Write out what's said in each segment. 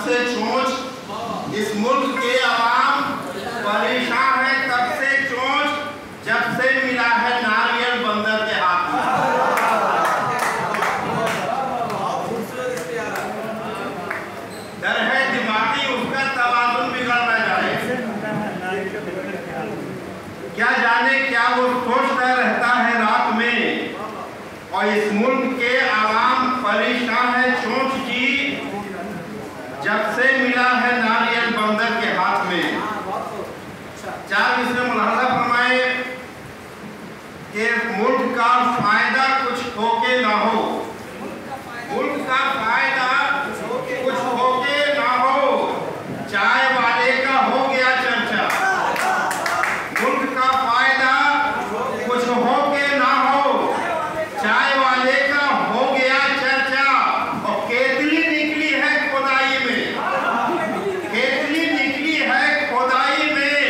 से चोंच, इस मुल्क के अवाम परेशान है तब से चोंच, जब से मिला है नारियल बंदर के हाथ में। डर है दिमागी उसका तवाज़ुन बिगड़ न जाए। क्या जाने क्या वो सोचता रहता है रात में, और इस मुल्क के आवाम परेशान है चोंच जी, जब से मिला है नारियल बंदर के हाथ में। चार इसमें मुलाहजा फरमाए कि मुल्क का फायदा कुछ होके ना हो, मुल्क का फायदा कुछ होके ना हो, चाय वाले का हो गया चर्चा। मुल्क का फायदा कुछ होके ना हो, चाय वाले का हो गया चर्चा। और केतली निकली है खुदाई में, केतली निकली है खुदाई में,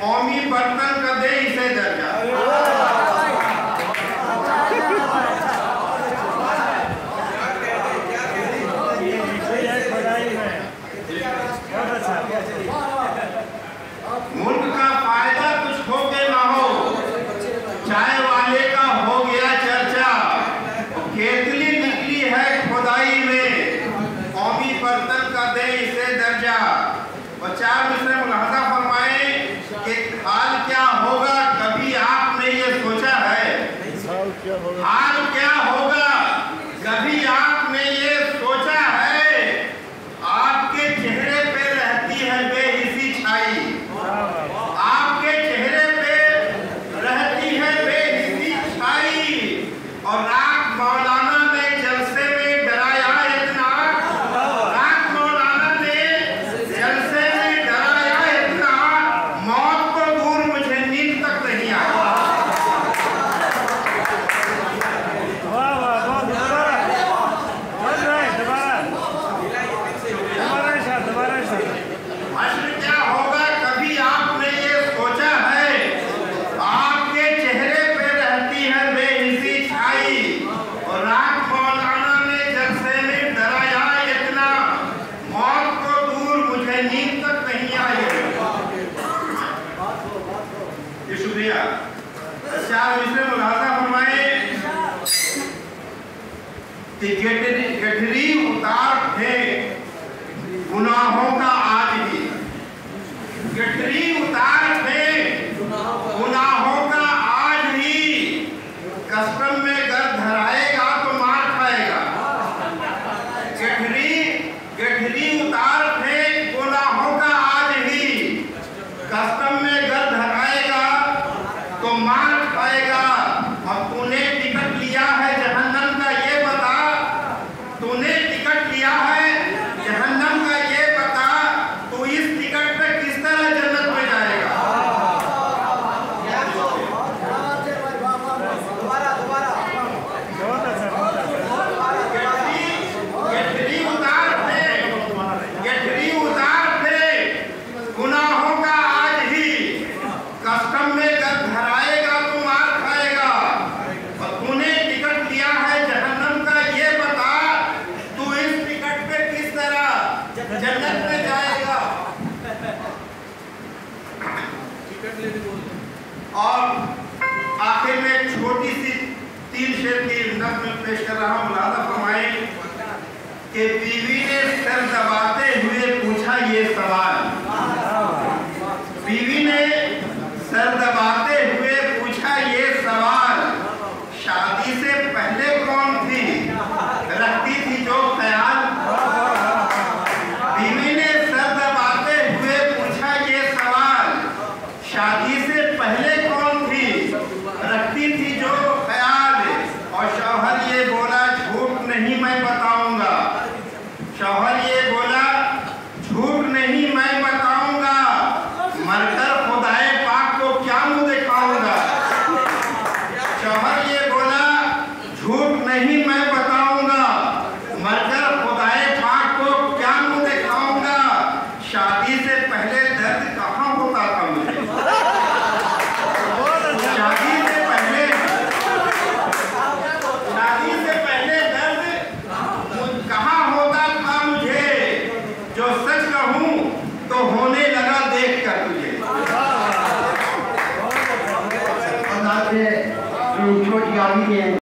कौमी बर्तन का दे इसे दर्जा। मुल्क का फायदा कुछ होके ना हो, चाय वाले का हो गया चर्चा। केतली निकली है खुदाई में, कौमी बर्तन का दे इसे दर्जा। और चार दूसरे मुलाहजा फरमाए कि हाल क्या होगा, कभी आपने ये सोचा है? हाल क्या होगा, कभी आपने ये सोचा है? आपके चेहरे पे रहती है बेहिसी छाई, आपके चेहरे पे रहती है बेहिसी छाई। और रात मौलाना ने जलसे में डराया इतना, रात मौलाना ने जलसे में डराया इतना, मौत को दूर मुझे नींद तक नहीं आई। अश्र क्या होगा, कभी आपने ये सोचा है? आपके चेहरे पे रहती है बेहिसी छाई, और रात मौलाना ने जलसे में डराया इतना, मौत को दूर मुझे नींद तक नहीं आई। ये शुक्रिया। चार इसमें मुलाहजा फरमाए कि गठरी उतार थे गुनाहों का आज ही, गठरी उतार थे गुनाहों का आज ही, कस्टम में गर धराएगा तो मार खाएगा। गठरी उतार थे गुनाहों का आज ही, कस्टम में गर धराएगा तो मार खाएगा। अब तूने टिकट लिया है जहन्नम का ये बता, तूने टिकट लिया है जहन्नम का ये बता, तू इस टिकट पे किस तरह जन्नत में जाएगा? गठरी उतार थे गुनाहों का आज ही, कस्टम में गर धराएगा तो मार खाएगा। और तूने टिकट लिया है जहन्नम का ये बता, तू इस टिकट पे किस तरह जन्नत में जाएगा? और आखिर में छोटी सी 3 शेर की नज़्म पेश कर रहा हूँ। मुलाहजा फरमाए कि बीवी ने सर दबाते हुए पूछा ये सवाल, बीवी ने सर दबाते हुए पूछा ये सवाल, शादी से पहले कौन थी रखती थी जो ख्याल? बीवी ने सर दबाते हुए पूछा ये सवाल, शादी से पहले कौन थी रखती थी जो ख्याल? और शौहर ये बोला झूठ नहीं मैं बताऊंगा, शौहर ये बोला झूठ नहीं मैं बताऊंगा, मरकर खुदाए पाक को क्या मुंह दिखाऊंगा। शौहर ये बोला झूठ नहीं मैं बताऊंगा, मरकर खुदाए पाक को क्या मुंह दिखाऊंगा। शादी से पहले दर्द कहाँ होता था मुझे, शादी से पहले दर्द कहाँ होता था मुझे। साथ छोटी आवी के